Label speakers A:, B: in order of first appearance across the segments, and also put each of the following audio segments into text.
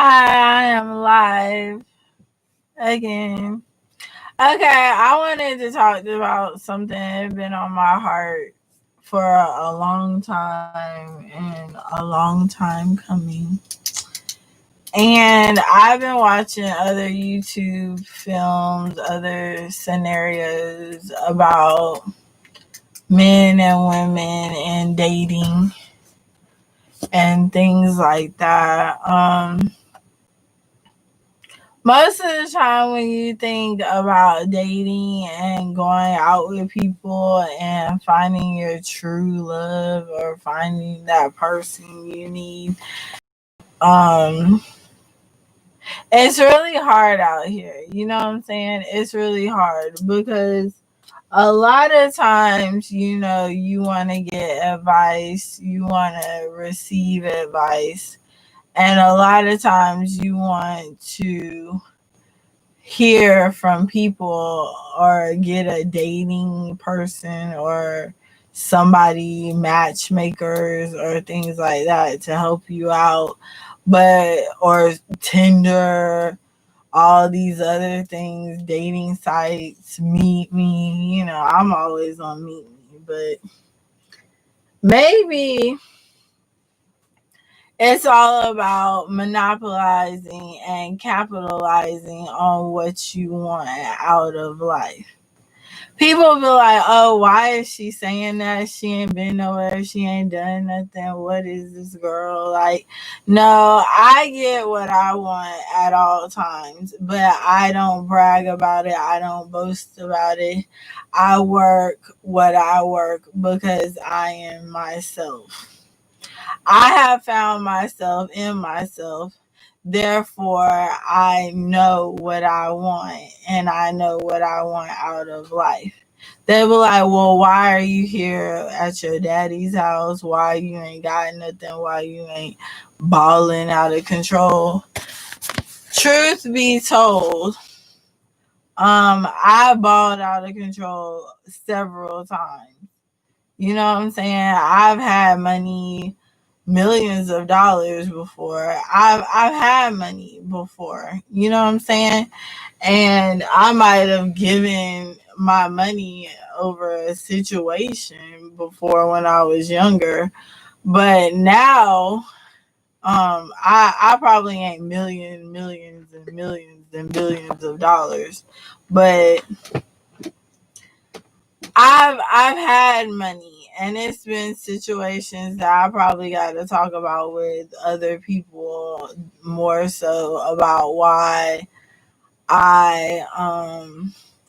A: Hi, I am live again. Okay, I wanted to talk about something that's been on my heart for a long time and a long time coming. And I've been watching other YouTube films, other scenarios about men and women and dating and things like that. Most of the time, when you think about dating and going out with people and finding your true love or finding that person you need, um, it's really hard out here. You know what I'm saying? It's really hard because a lot of times, you want to get advice, you want to receive advice, and a lot of times you want to hear from people or get a dating person or somebody matchmakers or things like that to help you out, but or Tinder, all these other things, dating sites, Meet Me. I'm always on Meet Me, but maybe it's all about monopolizing and capitalizing on what you want out of life. People be like, oh, why is she saying that? She ain't been nowhere. She ain't done nothing. What is this girl? Like, no, I get what I want at all times, but I don't brag about it. I don't boast about it. I work what I work because I am myself. I have found myself in myself. Therefore, I know what I want and I know what I want out of life. They were like, well, why are you here at your daddy's house? Why you ain't got nothing? Why you ain't balling out of control? Truth be told, I balled out of control several times. You know what I'm saying? I've had money, millions of dollars before. I've had money before. You know what I'm saying? And I might have given my money over a situation before when I was younger. But now, I probably ain't millions and millions and billions of dollars. But I've had money, and it's been situations that I probably got to talk about with other people more so about why I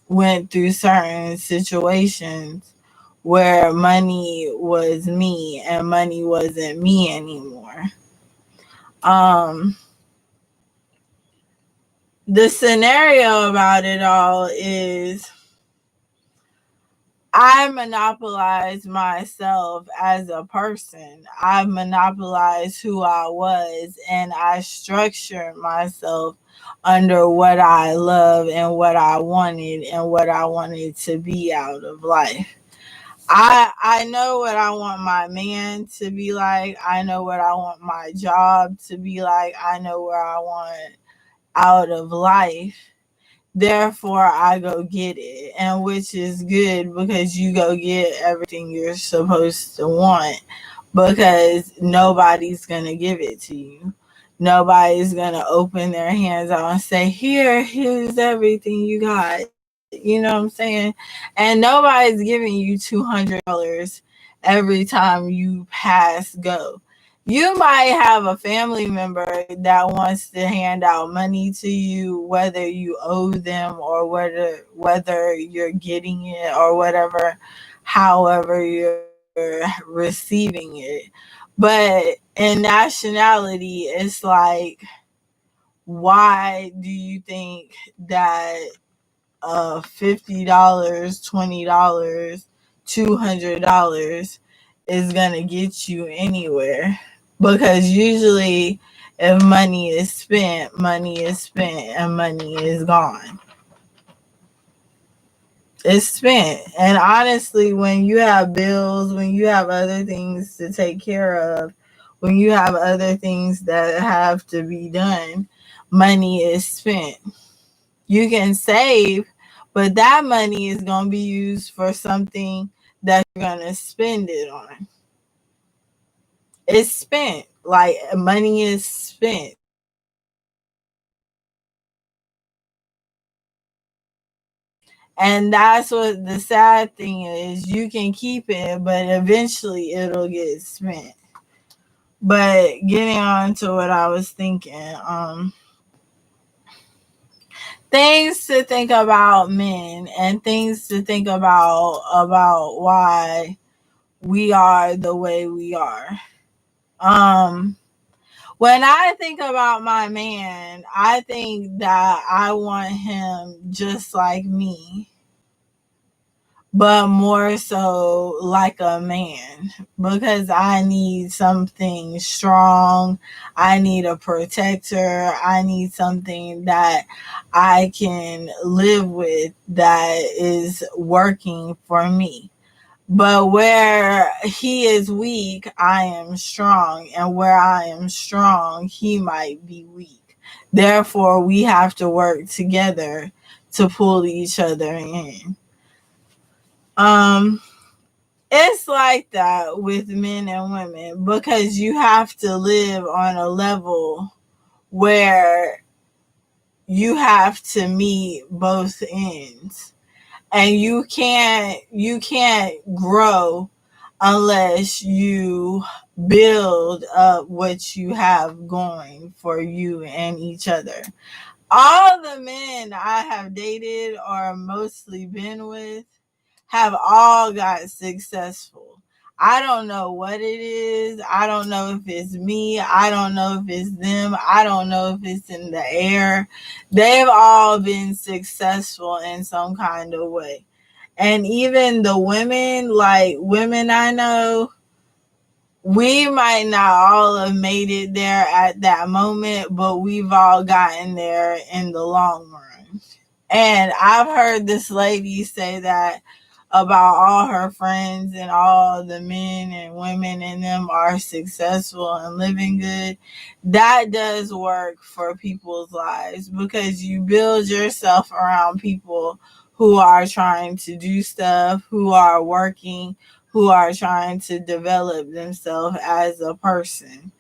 A: went through certain situations where money was me and money wasn't me anymore. Um the scenario about it all is I monopolized myself as a person. I monopolized who I was and I structured myself under what I love and what I wanted to be out of life. I know what I want my man to be like. I know what I want my job to be like. I know where I want out of life. Therefore, I go get it, and which is good because you go get everything you're supposed to want because nobody's going to give it to you. Nobody's going to open their hands out and say, here's everything you got. You know what I'm saying? And nobody's giving you $200 every time you pass go. You might have a family member that wants to hand out money to you, whether you owe them or whether you're getting it or whatever, however you're receiving it. But in nationality, it's like, why do you think that $50, $20, $200 is gonna get you anywhere? Because usually, if money is spent, and money is gone. It's spent. And honestly, when you have bills, when you have other things to take care of, when you have other things that have to be done, money is spent. You can save, but that money is going to be used for something that you're going to spend it on. It's spent. Like, money is spent. And that's what the sad thing is. You can keep it, but eventually it'll get spent. But getting on to what I was thinking, things to think about men and things to think about why we are the way we are. When I think about my man, I think that I want him just like me, but more so like a man, because I need something strong. I need a protector. I need something that I can live with that is working for me. But where he is weak, I am strong. And where I am strong, he might be weak. Therefore, we have to work together to pull each other in. It's like that with men and women, because you have to live on a level where you have to meet both ends. And you can't grow unless you build up what you have going for you and each other. All the men I have dated or mostly been with have all got successful. I don't know what it is. I don't know if it's me. I don't know if it's them. I don't know if it's in the air. They've all been successful in some kind of way. And even the women, like women I know, we might not all have made it there at that moment, but we've all gotten there in the long run. And I've heard this lady say that about all her friends, and all the men and women in them are successful and living good. That does work for people's lives, because you build yourself around people who are trying to do stuff, who are working, who are trying to develop themselves as a person.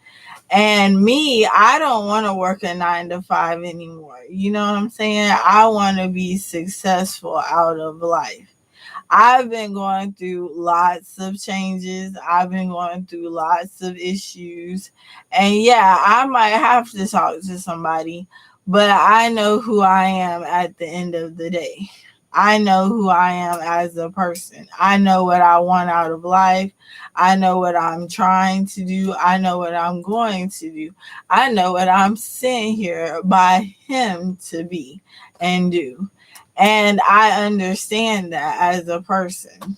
A: And me, I don't want to work a 9 to 5 anymore. You know what I'm saying? I want to be successful out of life. I've been going through lots of changes. I've been going through lots of issues. And yeah, I might have to talk to somebody, but I know who I am at the end of the day. I know who I am as a person. I know what I want out of life. I know what I'm trying to do. I know what I'm going to do. I know what I'm sent here by him to be and do. And I understand that as a person.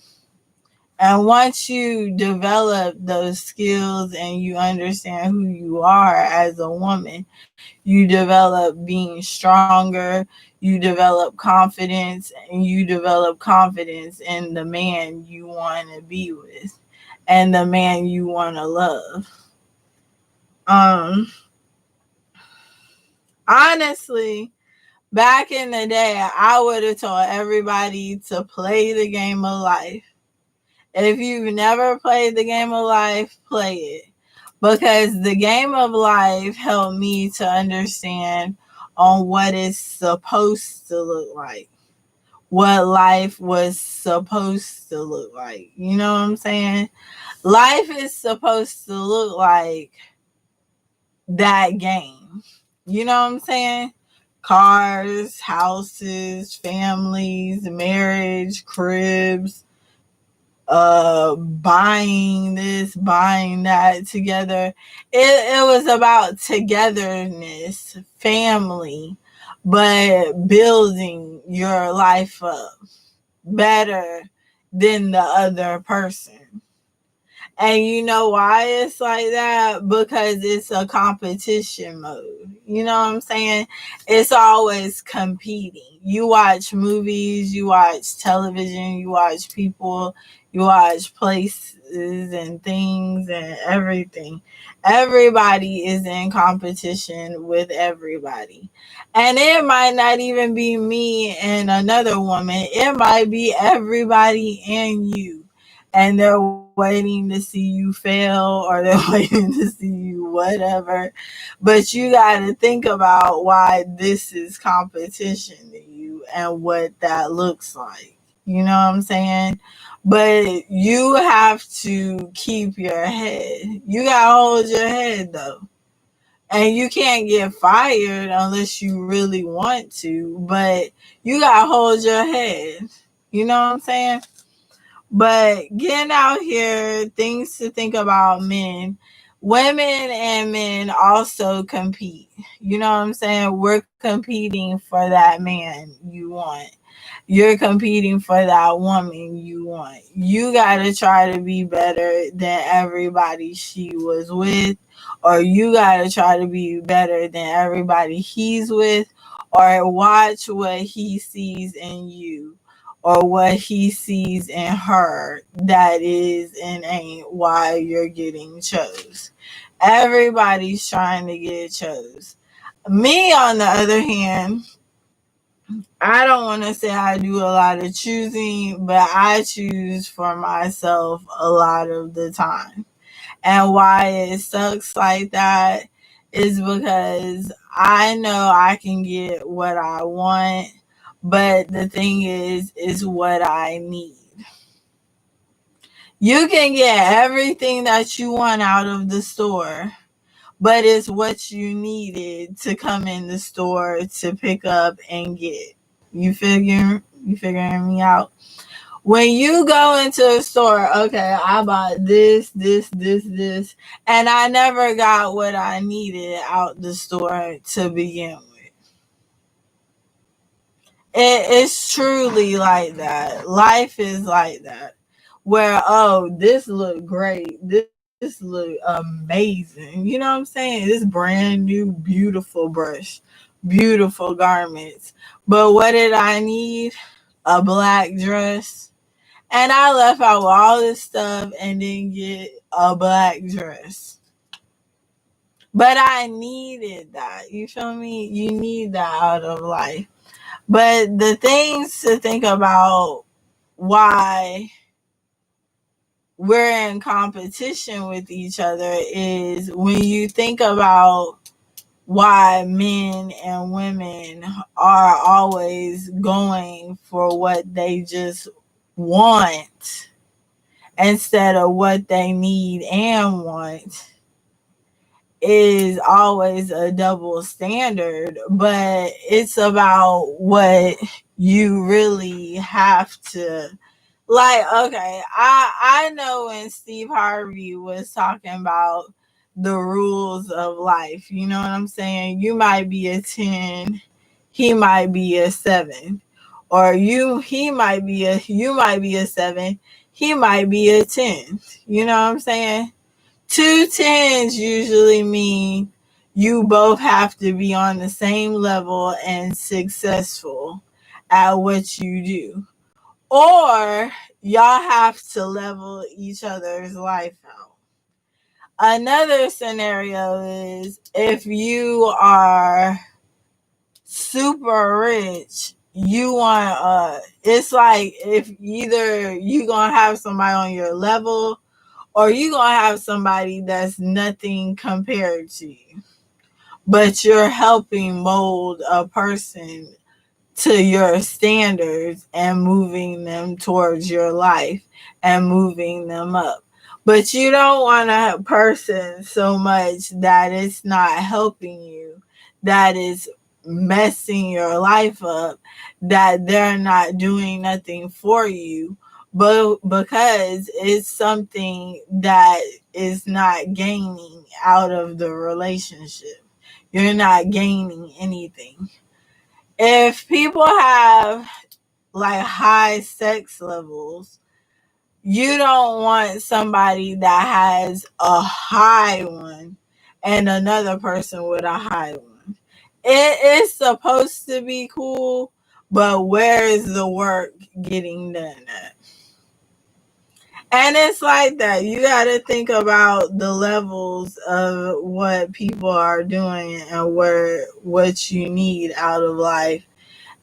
A: And once you develop those skills and you understand who you are as a woman, you develop being stronger, you develop confidence, and you develop confidence in the man you want to be with and the man you want to love. Honestly, back in the day, I would have told everybody to play the game of life. If you've never played the game of life, play it. Because the game of life helped me to understand on what it's supposed to look like. What life was supposed to look like. You know what I'm saying? Life is supposed to look like that game. You know what I'm saying? Cars, houses, families, marriage, cribs, buying this, buying that together. It was about togetherness, family, but building your life up better than the other person. And you know why it's like that? Because it's a competition mode. You know what I'm saying? It's always competing. You watch movies, you watch television, you watch people, you watch places and things and everything. Everybody is in competition with everybody. And it might not even be me and another woman, it might be everybody and you, and they're waiting to see you fail, or they're waiting to see you whatever. But you got to think about why this is competition to you and what that looks like. You know what I'm saying? But you have to keep your head. You got to hold your head though. And you can't get fired unless you really want to, but you got to hold your head. You know what I'm saying? But getting out here, things to think about men. Women and men also compete. You know what I'm saying? We're competing for that man you want. You're competing for that woman you want. You got to try to be better than everybody she was with, or you got to try to be better than everybody he's with, or watch what he sees in you or what he sees in her that is and ain't why you're getting chose. Everybody's trying to get chose. Me, on the other hand, I don't want to say I do a lot of choosing, but I choose for myself a lot of the time. And why it sucks like that is because I know I can get what I want, but the thing is what I need. You can get everything that you want out of the store, but it's what you needed to come in the store to pick up and get. You figuring me out? When you go into a store, okay, I bought this, and I never got what I needed out the store to begin with. It's truly like that. Life is like that. Where, oh, this look great. This look amazing. You know what I'm saying? This brand new, beautiful brush, beautiful garments. But what did I need? A black dress. And I left out with all this stuff and didn't get a black dress. But I needed that. You feel me? You need that out of life. But the things to think about why we're in competition with each other is when you think about why men and women are always going for what they just want instead of what they need and want, is always a double standard, but it's about what you really have to like. Okay, I know when Steve Harvey was talking about the rules of life, you know what I'm saying? You might be a 10, he might be a 7. Or you might be a 7, he might be a 10. You know what I'm saying? 2 10s usually mean you both have to be on the same level and successful at what you do. Or y'all have to level each other's life out. Another scenario is if you are super rich, you want it's like if either you gonna have somebody on your level or you gonna have somebody that's nothing compared to you, but you're helping mold a person to your standards and moving them towards your life and moving them up. But you don't want a person so much that it's not helping you, that is messing your life up, that they're not doing nothing for you, but because it's something that is not gaining out of the relationship. You're not gaining anything. If people have like high sex levels, You don't want somebody that has a high one and another person with a high one. It is supposed to be cool, but where is the work getting done at? And it's like that. You got to think about the levels of what people are doing and what you need out of life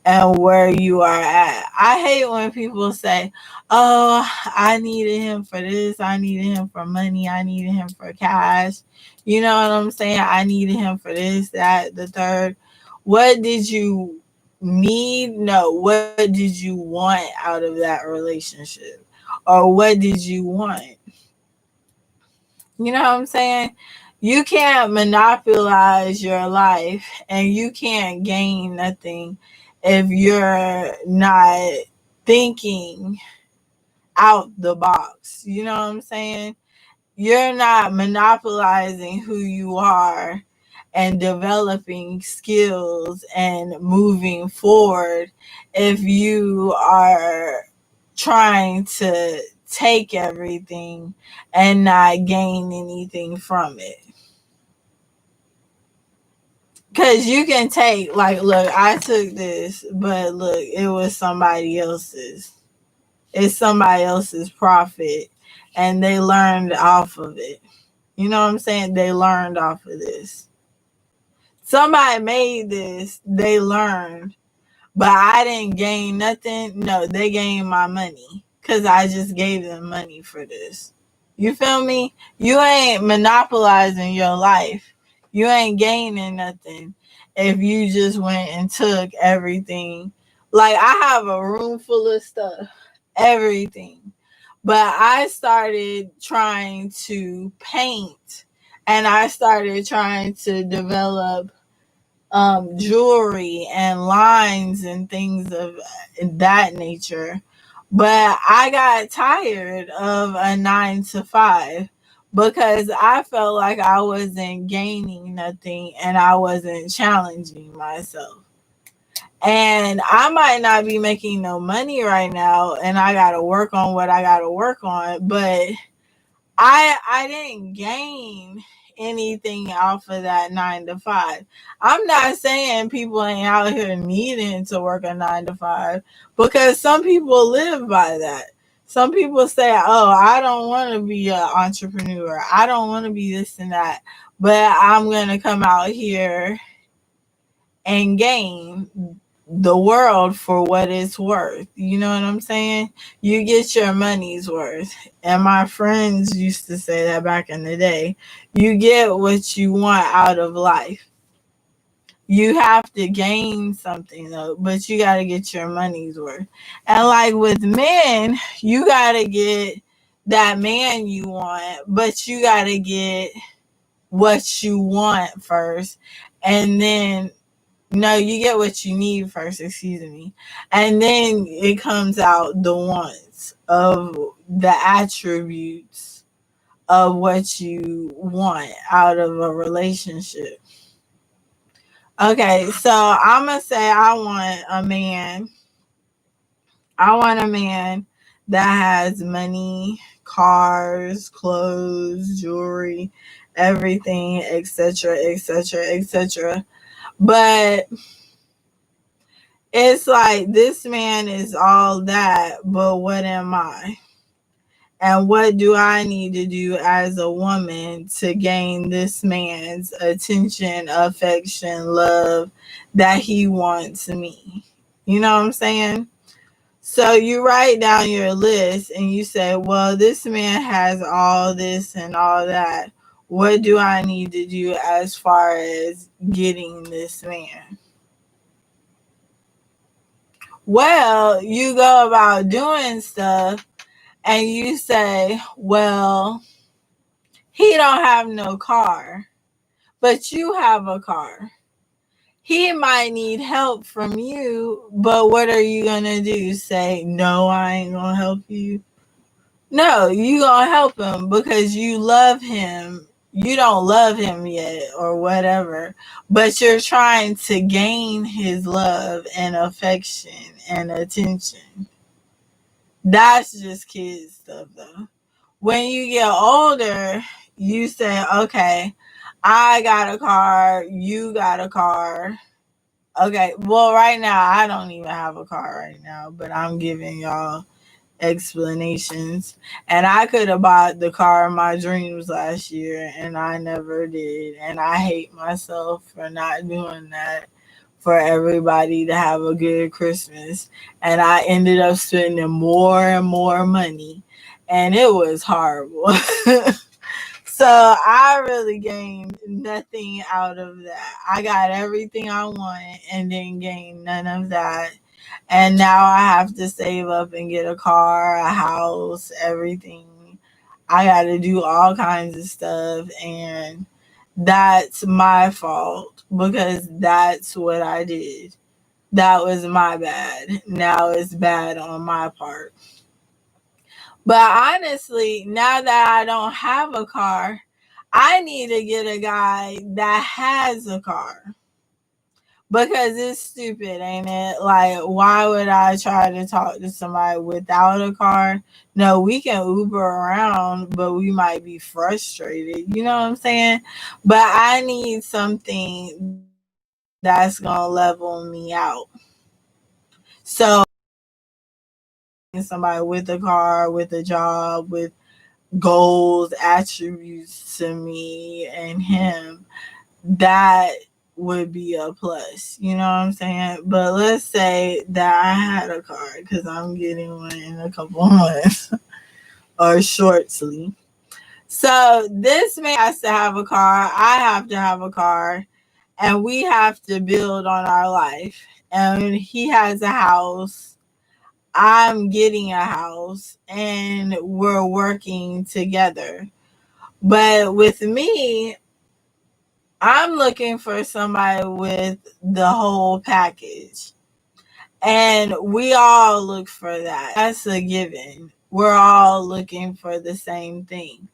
A: and where you are at. I hate when people say, "Oh, I needed him for this. I needed him for money. I needed him for cash." You know what I'm saying? I needed him for this, that, the third. What did you need? No. What did you want out of that relationship? Or what did you want? You know what I'm saying? You can't monopolize your life and you can't gain nothing if you're not thinking out the box. You know what I'm saying? You're not monopolizing who you are and developing skills and moving forward if you are trying to take everything and not gain anything from it. Because you can take, like, look, I took this, but look, it was somebody else's. It's somebody else's profit, and they learned off of it. You know what I'm saying? They learned off of this. Somebody made this, they learned, but I didn't gain nothing. No, they gained my money because I just gave them money for this. You feel me? You ain't monopolizing your life. You ain't gaining nothing if you just went and took everything. Like, I have a room full of stuff, everything. But I started trying to paint and I started trying to develop jewelry and lines and things of that nature. But I got tired of a 9 to 5 because I felt like I wasn't gaining nothing and I wasn't challenging myself. And I might not be making no money right now and I got to work on what I got to work on, but I didn't gain anything off of that 9 to 5. I'm not saying people ain't out here needing to work a 9 to 5 because some people live by that. Some people say, "Oh, I don't want to be an entrepreneur. I don't want to be this and that, but I'm going to come out here and gain the world for what it's worth." You know what I'm saying? You get your money's worth. And my friends used to say that back in the day. You get what you want out of life. You have to gain something though, but you got to get your money's worth. And like with men, you got to get that man you want, but you got to get what you want first. And then no, you get what you need first, excuse me. And then it comes out the wants of the attributes of what you want out of a relationship. Okay, so I'm going to say I want a man. I want a man that has money, cars, clothes, jewelry, everything, etc., etc., etc. But it's like this man is all that, but what am I? And what do I need to do as a woman to gain this man's attention, affection, love that he wants me? You know what I'm saying? So you write down your list and you say, well, this man has all this and all that. What do I need to do as far as getting this man? Well, you go about doing stuff and you say, well, he don't have no car, but you have a car. He might need help from you, but what are you going to do? Say, no, I ain't going to help you? No, you going to help him because you love him. You don't love him yet or whatever, but you're trying to gain his love and affection and attention. That's just kid stuff though. When you get older, you say, okay, I got a car, you got a car. Okay, well, right now, I don't even have a car right now, but I'm giving y'all explanations. And I could have bought the car of my dreams last year, and I never did. And I hate myself for not doing that for everybody to have a good Christmas. And I ended up spending more and more money, and it was horrible. So I really gained nothing out of that. I got everything I wanted and didn't gain none of that. And now I have to save up and get a car, a house, everything. I got to do all kinds of stuff. And that's my fault because that's what I did. That was my bad. Now it's bad on my part. But honestly, now that I don't have a car, I need to get a guy that has a car. Because it's stupid, ain't it? Like, why would I try to talk to somebody without a car? No, we can Uber around, but we might be frustrated. You know what I'm saying? But I need something that's going to level me out. So, somebody with a car, with a job, with goals, attributes to me and him, that would be a plus. You know what I'm saying? But let's say that I had a car because I'm getting one in a couple months or shortly. So this man has to have a car. I have to have a car. And we have to build on our life. And he has a house. I'm getting a house. And we're working together. But with me, I'm looking for somebody with the whole package. And we all look for that. That's a given. We're all looking for the same thing.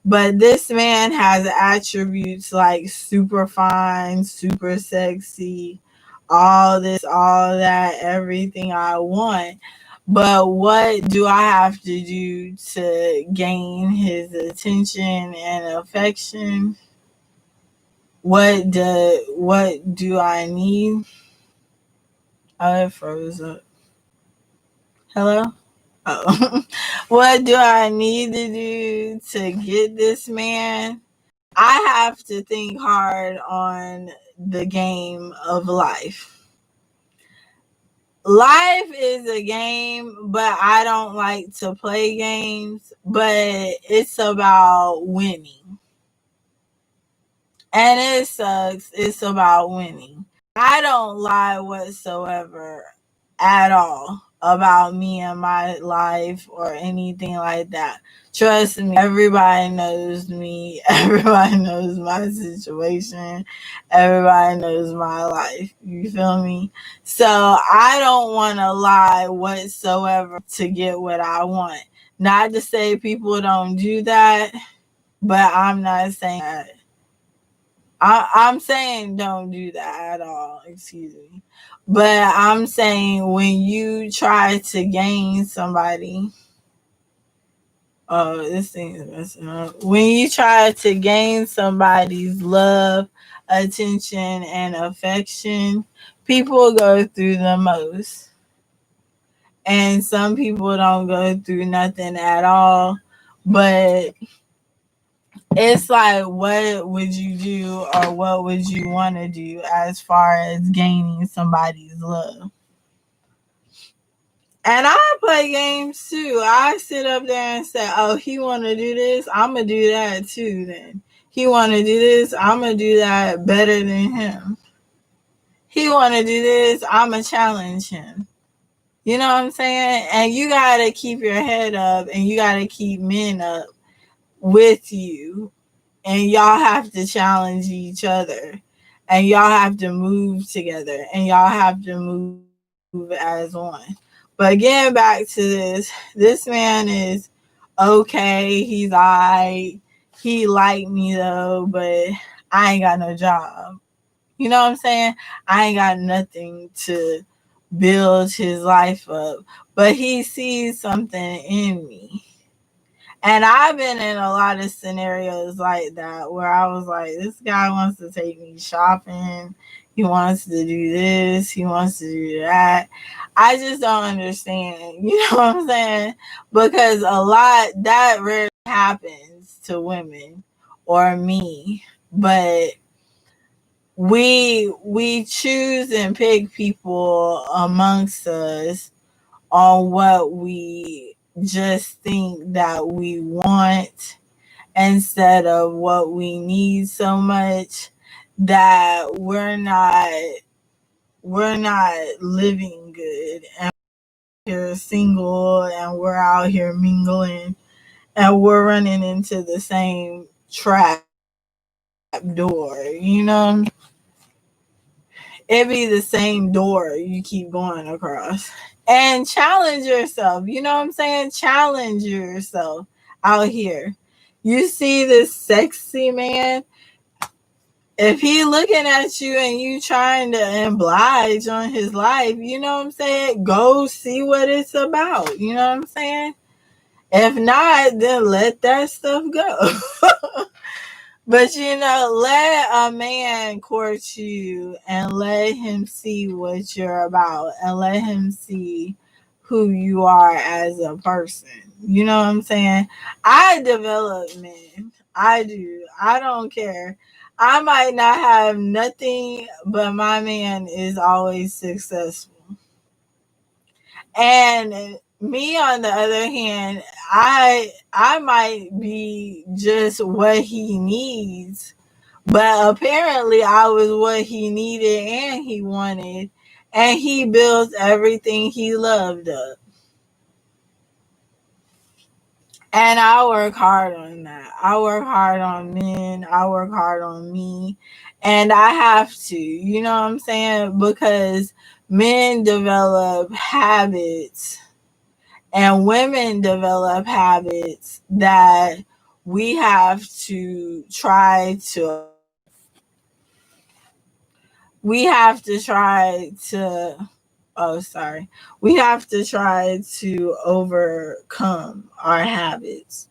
A: But this man has attributes like super fine, super sexy, all this, all that, everything I want. But what do I have to do to gain his attention and affection? What do I need? Oh, it froze up. Hello? Oh. What do I need to do to get this man? I have to think hard on the game of life. Life is a game, but I don't like to play games, but it's about winning. And it sucks. It's about winning. I don't lie whatsoever at all about me and my life or anything like that. Trust me, everybody knows me. Everybody knows my situation. Everybody knows my life. You feel me? So I don't want to lie whatsoever to get what I want. Not to say people don't do that, but I'm not saying that. I'm saying don't do that at all. Excuse me. But I'm saying when you try to gain somebody, oh, this thing is messing up. When you try to gain somebody's love, attention, and affection, people go through the most. And some people don't go through nothing at all. But it's like, what would you do or what would you want to do as far as gaining somebody's love? And I play games too. I sit up there and say, oh, he want to do this, I'm going to do that too then. He want to do this, I'm going to do that better than him. He want to do this, I'm going to challenge him. You know what I'm saying? And you got to keep your head up and you got to keep men up with you. And y'all have to challenge each other. And y'all have to move together. And y'all have to move as one. But getting back to this man is okay. He's alright. He like me though, but I ain't got no job. You know what I'm saying? I ain't got nothing to build his life up, but he sees something in me. And I've been in a lot of scenarios like that where I was like, this guy wants to take me shopping. He wants to do this. He wants to do that. I just don't understand. You know what I'm saying? Because a lot that rarely happens to women or me. But we choose and pick people amongst us on what we just think that we want instead of what we need so much that we're not living good, and we're single and we're out here mingling and we're running into the same trap door, it be the same door you keep going across. And challenge yourself. You know what I'm saying? Challenge yourself out here. You see this sexy man, if he looking at you and you trying to oblige on his life, you know what I'm saying? Go see what it's about. You know what I'm saying? If not, then let that stuff go. But let a man court you and let him see what you're about and let him see who you are as a person. You know what I'm saying? I develop men. I do. I don't care. I might not have nothing, but my man is always successful. And me, on the other hand, I might be just what he needs, but apparently I was what he needed and he wanted, and he builds everything he loved up. And I work hard on that. I work hard on men. I work hard on me. And I have to, you know what I'm saying? Because men develop habits and women develop habits that we have to try to we have to try to oh sorry we have to try to overcome our habits,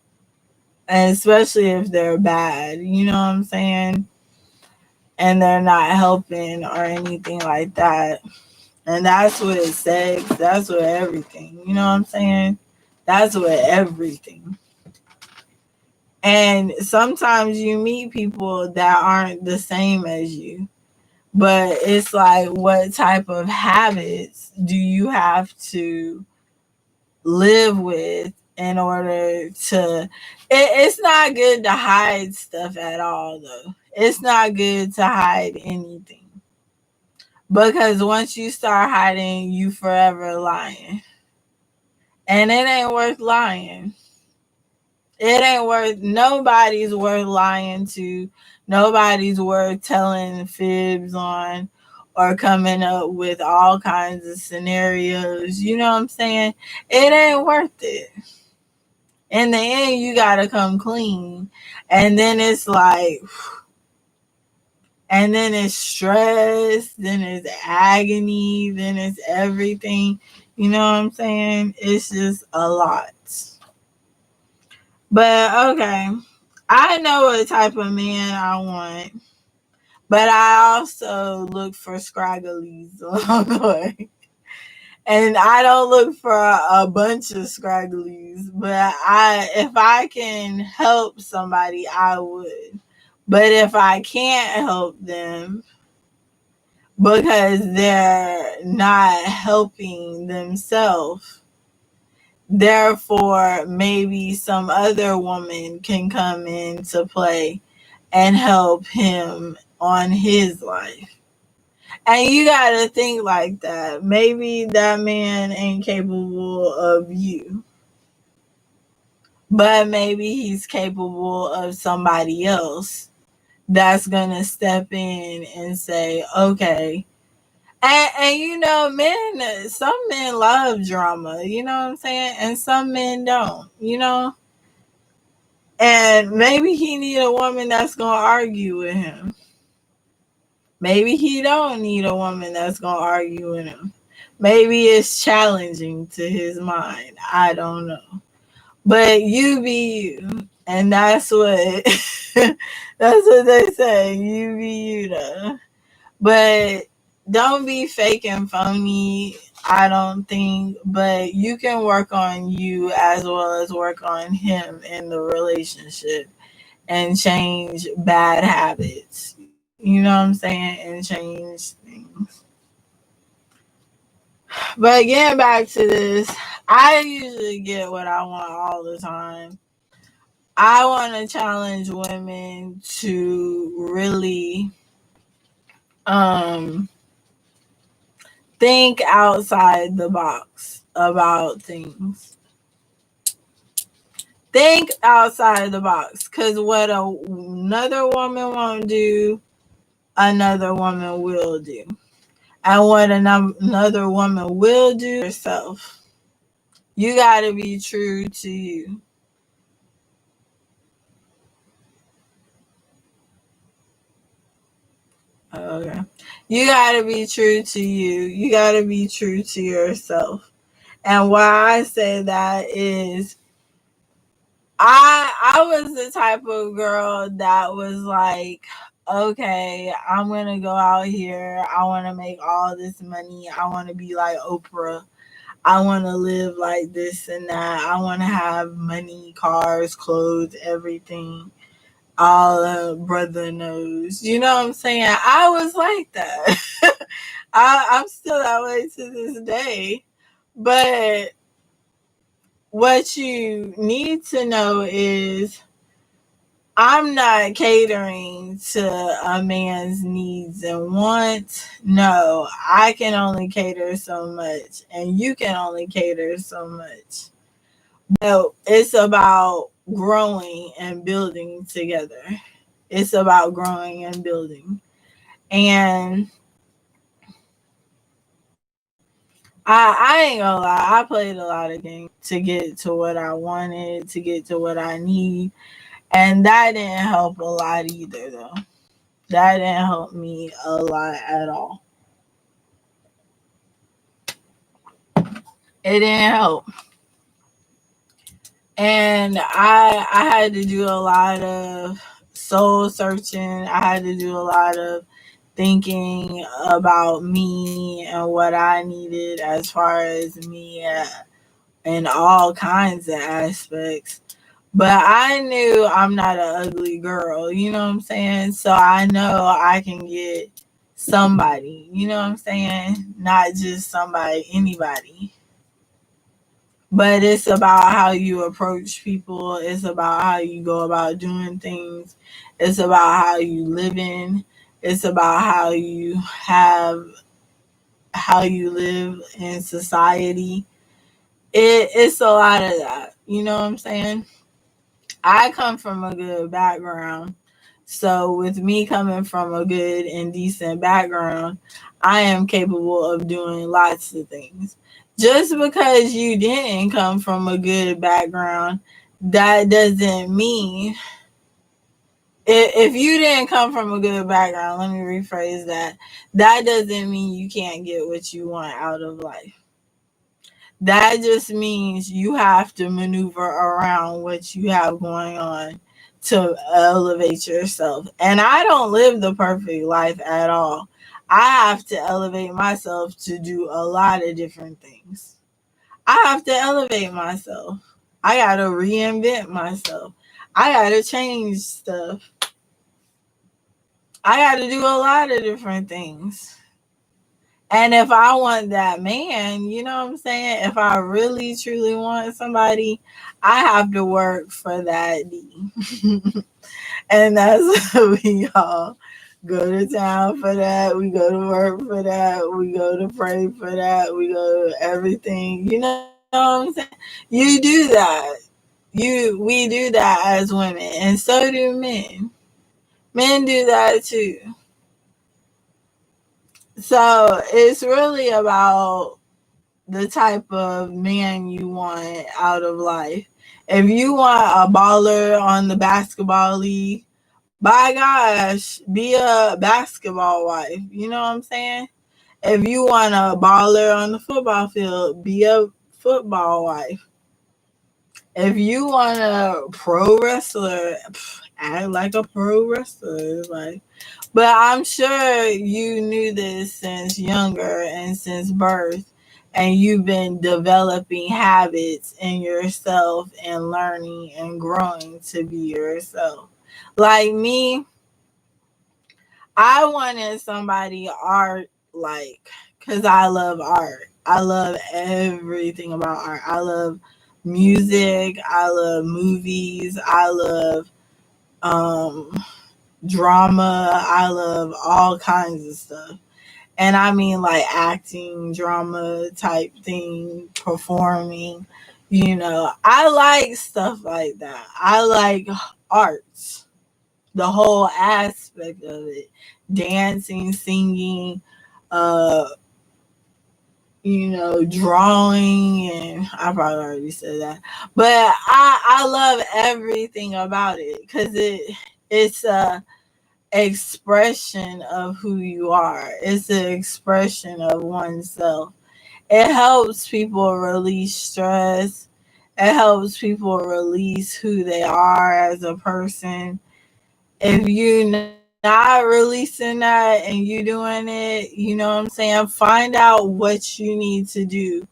A: and especially if they're bad, you know what I'm saying, and they're not helping or anything like that. And that's what it says. That's what everything, you know what I'm saying, that's what everything. And sometimes you meet people that aren't the same as you. But it's like, what type of habits do you have to live with in order to. It's not good to hide stuff at all, though. It's not good to hide anything. Because once you start hiding, you forever lying. And it ain't worth lying. Nobody's worth lying to. Nobody's worth telling fibs on or coming up with all kinds of scenarios. You know what I'm saying? It ain't worth it. In the end, you got to come clean. And then it's like, and then it's stress, then it's agony, then it's everything. You know what I'm saying? It's just a lot. But okay, I know what type of man I want, but I also look for scragglies along the way. And I don't look for a bunch of scragglies, but if I can help somebody, I would. But if I can't help them because they're not helping themselves, therefore, maybe some other woman can come into play and help him on his life. And you got to think like that. Maybe that man ain't capable of you, but maybe he's capable of somebody else that's going to step in and say, okay. And some men love drama, you know what I'm saying? And some men don't. And maybe he need a woman that's going to argue with him. Maybe he don't need a woman that's going to argue with him. Maybe it's challenging to his mind. I don't know. But you be you. And that's what that's what they say. You be you though. But don't be fake and phony, I don't think. But you can work on you as well as work on him in the relationship and change bad habits. You know what I'm saying? And change things. But getting back to this, I usually get what I want all the time. I want to challenge women to really um think outside the box about things. Think outside the box, because what another woman won't do, another woman will do. And what another woman will do yourself. You got to be true to you. Okay. You got to be true to you. You got to be true to yourself. And why I say that is I was the type of girl that was like, okay, I'm gonna go out here. I want to make all this money. I want to be like Oprah. I want to live like this and that. I want to have money, cars, clothes, everything. All brother knows. You know what I'm saying? I was like that. I'm still that way to this day. But what you need to know is I'm not catering to a man's needs and wants. No, I can only cater so much, and you can only cater so much. But it's about growing and building together. It's about growing and building. And I ain't gonna lie, I played a lot of games to get to what I wanted, to get to what I need. And that didn't help a lot either, though. That didn't help me a lot at all. It didn't help. And I had to do a lot of soul searching. I had to do a lot of thinking about me and what I needed as far as me in all kinds of aspects. But I knew I'm not an ugly girl, you know what I'm saying? So I know I can get somebody, you know what I'm saying? Not just somebody, anybody. But it's about how you approach people. It's about how you go about doing things. It's about how you live in. It's about how you live in society. It's a lot of that. You know what I'm saying? I come from a good background. So with me coming from a good and decent background, I am capable of doing lots of things. Just because you didn't come from a good background, that doesn't mean if you didn't come from a good background, let me rephrase that. That doesn't mean you can't get what you want out of life. That just means you have to maneuver around what you have going on to elevate yourself. And I don't live the perfect life at all. I have to elevate myself to do a lot of different things. I have to elevate myself. I got to reinvent myself. I got to change stuff. I got to do a lot of different things. And if I want that man, you know what I'm saying? If I really truly want somebody, I have to work for that D. And that's what we all go to town for that. We go to work for that. We go to pray for that. We go to everything. You know what I'm saying? You do that. We do that as women. And so do men. Men do that too. So it's really about the type of man you want out of life. If you want a baller on the basketball league, by gosh, be a basketball wife. You know what I'm saying? If you want a baller on the football field, be a football wife. If you want a pro wrestler, act like a pro wrestler. Like, but I'm sure you knew this since younger and since birth, and you've been developing habits in yourself and learning and growing to be yourself. Like me, I wanted somebody art like, because I love art. I love everything about art. I love music. I love movies. I love um, drama. I love all kinds of stuff. And I mean like acting, drama type thing, performing. I like stuff like that. I like arts, the whole aspect of it, dancing, singing, uh drawing, and I probably already said that, but I love everything about it because it's a expression of who you are. It's an expression of oneself. It helps people release stress. It helps people release who they are as a person. If you're not releasing that and you doing it, you know what I'm saying? Find out what you need to do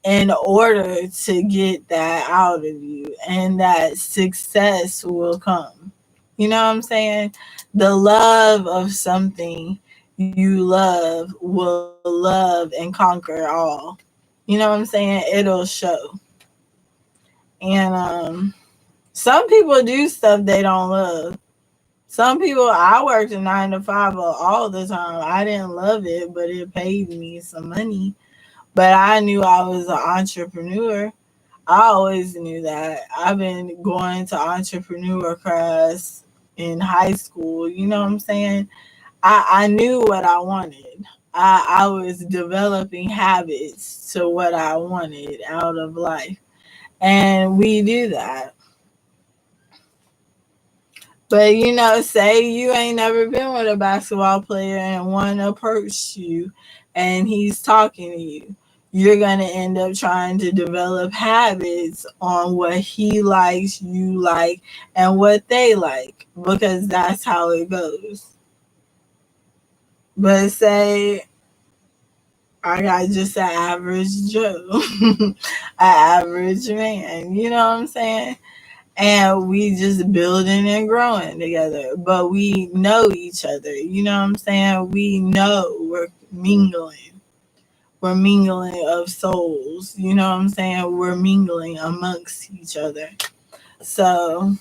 A: in order to get that out of you, and that success will come. You know what I'm saying? The love of something you love will love and conquer all. You know what I'm saying? It'll show. And some people do stuff they don't love. Some people, I worked a 9 to 5 all the time. I didn't love it, but it paid me some money. But I knew I was an entrepreneur. I always knew that. I've been going to entrepreneur class in high school. You know what I'm saying? I knew what I wanted. I was developing habits to what I wanted out of life. And we do that. But say you ain't never been with a basketball player and one approached you and he's talking to you. You're going to end up trying to develop habits on what he likes, you like, and what they like, because that's how it goes. But say I got just an average Joe, an average man, you know what I'm saying? And we just building and growing together, but we know each other. You know what I'm saying? We know we're mingling of souls. You know what I'm saying? We're mingling amongst each other. So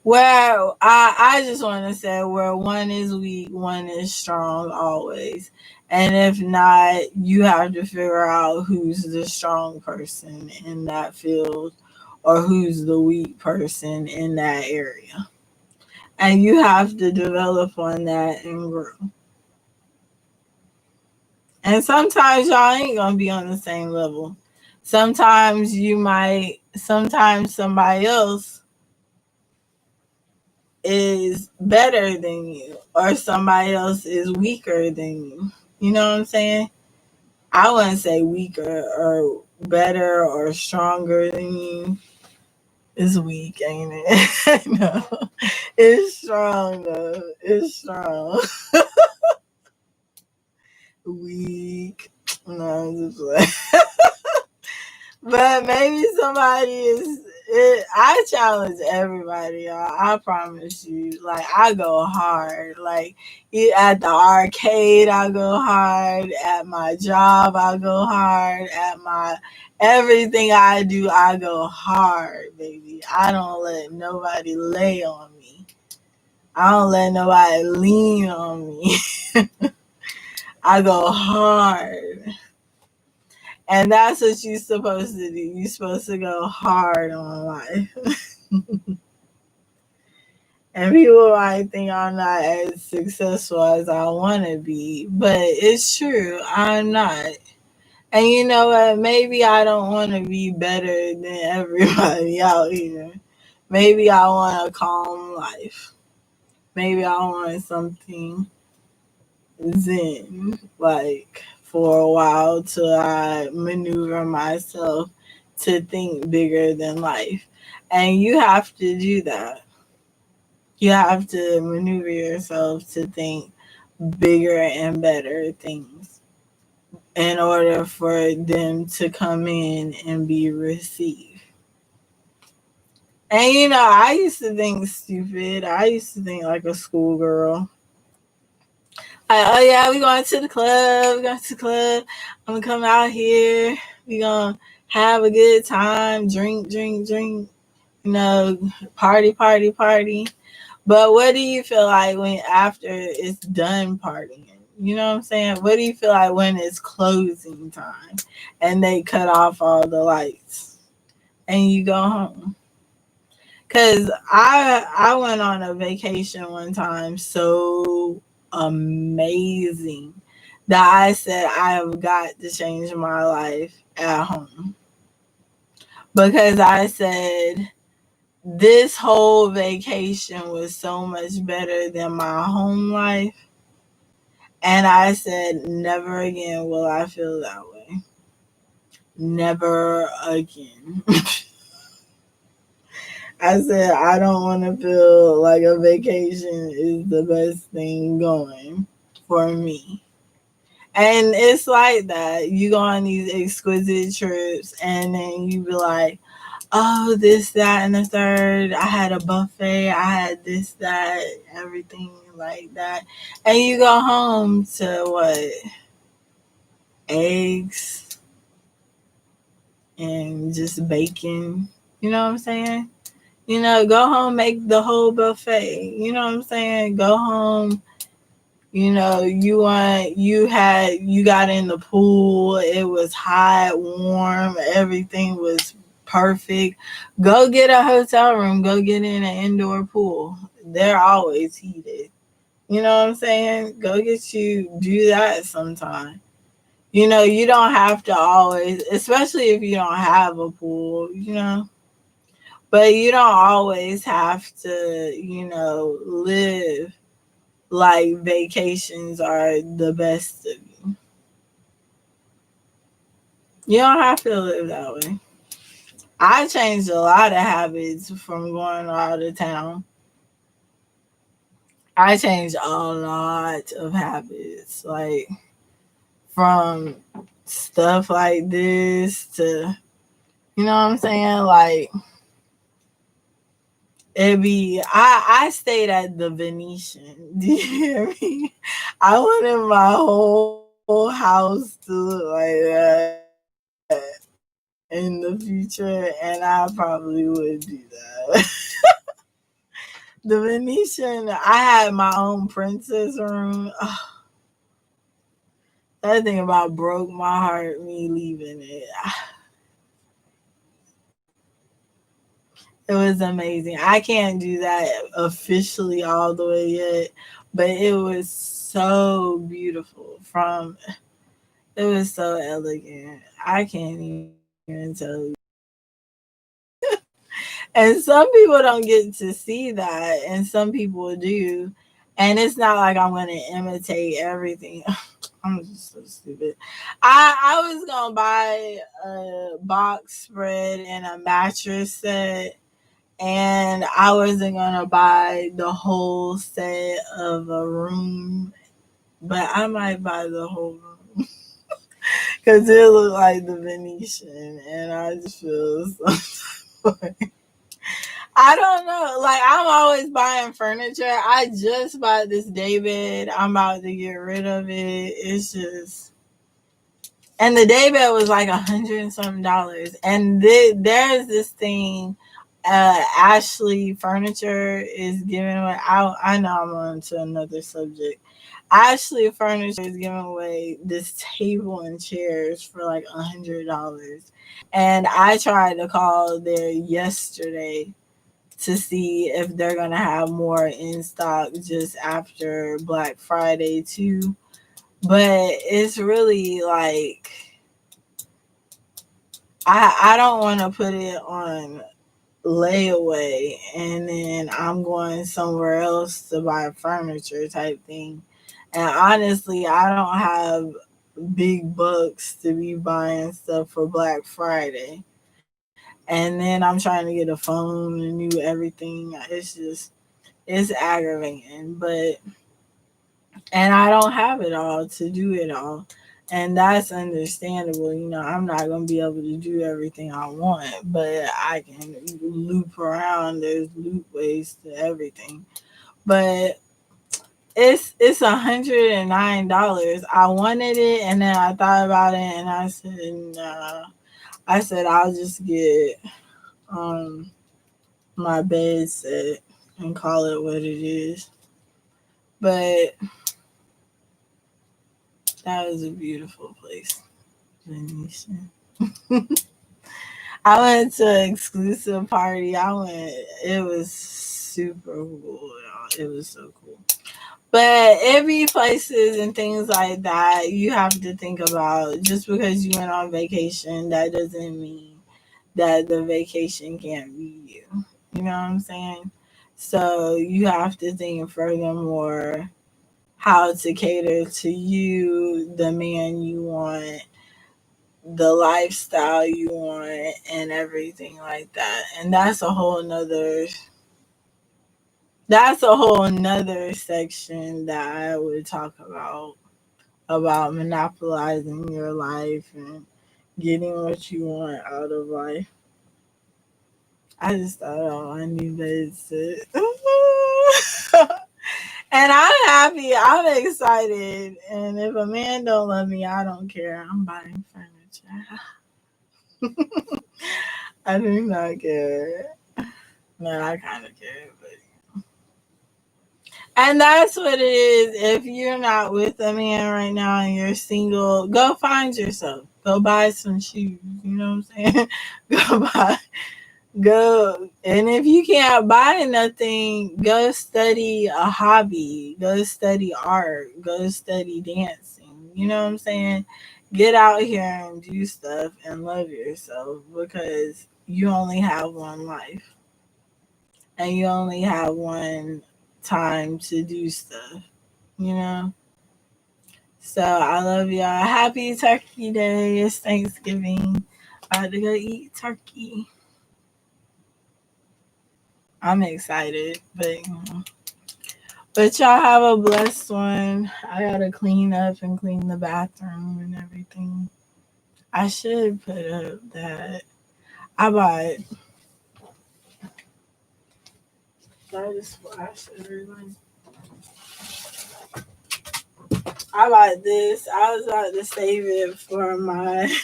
A: where I just want to say, where one is weak, one is strong always. And if not, you have to figure out who's the strong person in that field or who's the weak person in that area. And you have to develop on that and grow. And sometimes y'all ain't going to be on the same level. Sometimes somebody else is better than you, or somebody else is weaker than you. You know what I'm saying? I wouldn't say weaker or better or stronger than you. It's weak, ain't it? No, it's strong though. It's strong. Weak. No, I'm just like. But maybe somebody is. I challenge everybody, y'all. I promise you. Like, I go hard. Like, at the arcade, I go hard. At my job, I go hard. At my everything I do, I go hard, baby. I don't let nobody lay on me. I don't let nobody lean on me. I go hard. And that's what you're supposed to do. You're supposed to go hard on life. And people might think I'm not as successful as I want to be, but it's true. I'm not. And you know what? Maybe I don't want to be better than everybody out here. Maybe I want a calm life. Maybe I want something zen, like for a while till I maneuver myself to think bigger than life. And you have to do that. You have to maneuver yourself to think bigger and better things in order for them to come in and be received. And I used to think stupid. I used to think like a schoolgirl. Like, oh yeah, we going to the club. We going to the club. I'm gonna come out here. We gonna have a good time. Drink, drink, drink. Party, party, party. But what do you feel like when after it's done partying? You know what I'm saying? What do you feel like when it's closing time and they cut off all the lights and you go home? Cause I went on a vacation one time so amazing that I said I have got to change my life at home. Because I said this whole vacation was so much better than my home life. And I said, never again will I feel that way. Never again. I said, I don't want to feel like a vacation is the best thing going for me. And it's like that. You go on these exquisite trips and then you be like, oh, this, that, and the third. I had a buffet. I had this, that, everything like that. And you go home to what? Eggs and just bacon. You know what I'm saying? Go home, make the whole buffet. You know what I'm saying? Go home. You got in the pool. It was hot, warm. Everything was perfect. Go get a hotel room. Go get in an indoor pool. They're always heated. You know what I'm saying? Do that sometime. You don't have to always, especially if you don't have a pool, but you don't always have to, live like vacations are the best of you. You don't have to live that way. I changed a lot of habits from going out of town. I changed a lot of habits, like from stuff like this to, you know what I'm saying? Like, I stayed at the Venetian. Do you hear me? I wanted my whole house to look like that in the future, and I probably would do that. The Venetian, I had my own princess room. That thing about broke my heart, me leaving it. It was amazing. I can't do that officially all the way yet, but it was so beautiful. It was so elegant. I can't even tell you. And some people don't get to see that, and some people do. And it's not like I'm going to imitate everything. I'm just so stupid. I was going to buy a box spread and a mattress set, and I wasn't going to buy the whole set of a room, but I might buy the whole room because it looked like the Venetian, and I just feel so. I don't know. Like, I'm always buying furniture. I just bought this day bed. I'm about to get rid of it. It's just, and the day bed was like $100 and something. And there's this thing. Ashley Furniture is giving away. I know I'm on to another subject. Ashley Furniture is giving away this table and chairs for like $100. And I tried to call there yesterday to see if they're gonna have more in stock just after Black Friday too. But it's really like I don't want to put it on layaway and then I'm going somewhere else to buy furniture type thing. And honestly, I don't have big bucks to be buying stuff for Black Friday. And then I'm trying to get a phone and new everything. It's aggravating. But, and I don't have it all to do it all. And that's understandable. I'm not going to be able to do everything I want, but I can loop around. There's loop ways to everything. But it's $109. I wanted it, and then I thought about it, and I said, nah. I said I'll just get um my bed set and call it what it is. But that was a beautiful place, Venetian. I went to an exclusive party. It was super cool. It was so cool. But it be places and things like that you have to think about. Just because you went on vacation, that doesn't mean that the vacation can't be you. You know what I'm saying? So you have to think furthermore how to cater to you, the man you want, the lifestyle you want, and everything like that. And that's a whole nother section that I would talk about monopolizing your life and getting what you want out of life. I just thought, oh, I knew that's it. And I'm happy. I'm excited. And if a man don't love me, I don't care. I'm buying furniture. I do not care. No, I kind of care, but and that's what it is. If you're not with a man right now and you're single, go find yourself. Go buy some shoes. You know what I'm saying? Go buy. Go. And if you can't buy nothing, go study a hobby. Go study art. Go study dancing. You know what I'm saying? Get out here and do stuff and love yourself because you only have one life and you only have one time to do stuff, you know? So I love y'all. Happy Turkey Day. It's Thanksgiving. About to go eat turkey. I'm excited, but y'all have a blessed one. I gotta clean up and clean the bathroom and everything. I should put up that I bought. That is flash everyone. I bought this. I was about to save it for my.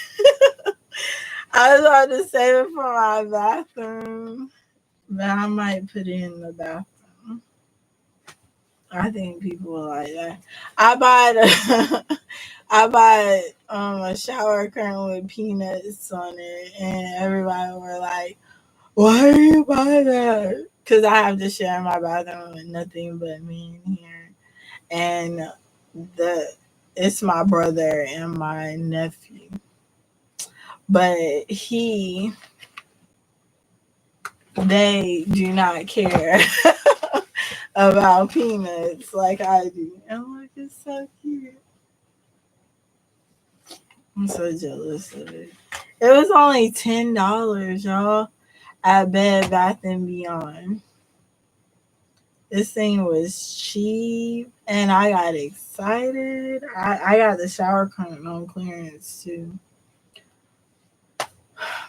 A: I was about to save it for my bathroom, but I might put it in the bathroom. I think people will like that. I bought a, I bought a shower curtain with peanuts on it, and everybody were like, "Why do you buy that?" Because I have to share my bathroom with nothing but me in here, and the it's my brother and my nephew, but they do not care about peanuts like I do. And look, it's so cute. I'm so jealous of it. It was only $10, y'all, at Bed Bath and Beyond. This thing was cheap, and I got excited. I got the shower curtain on clearance too,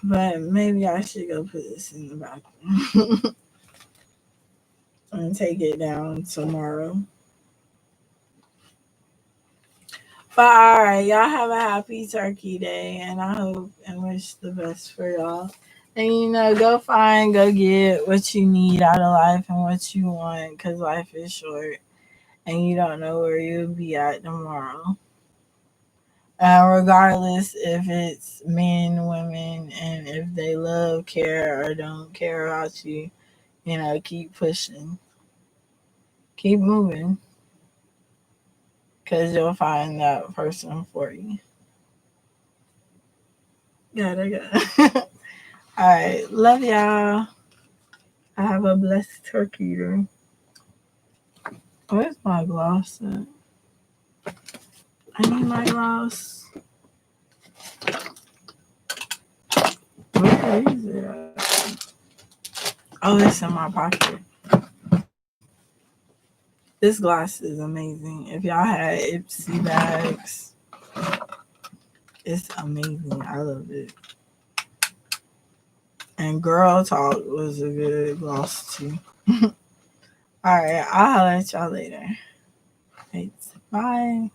A: but maybe I should go put this in the bathroom and take it down tomorrow. But all right, y'all have a happy Turkey Day, and I hope and wish the best for y'all. And go get what you need out of life and what you want, because life is short, and you don't know where you'll be at tomorrow. Regardless if it's men, women, and if they love, care, or don't care about you, keep pushing, keep moving, because you'll find that person for you. Gotta. All right. Love y'all. I have a blessed turkey day. Where's my gloss at? I need my gloss. Where is it? Oh, it's in my pocket. This gloss is amazing. If y'all had Ipsy bags, it's amazing. I love it. And Girl Talk was a good gloss too. All right, I'll holler at y'all later. Thanks. Bye.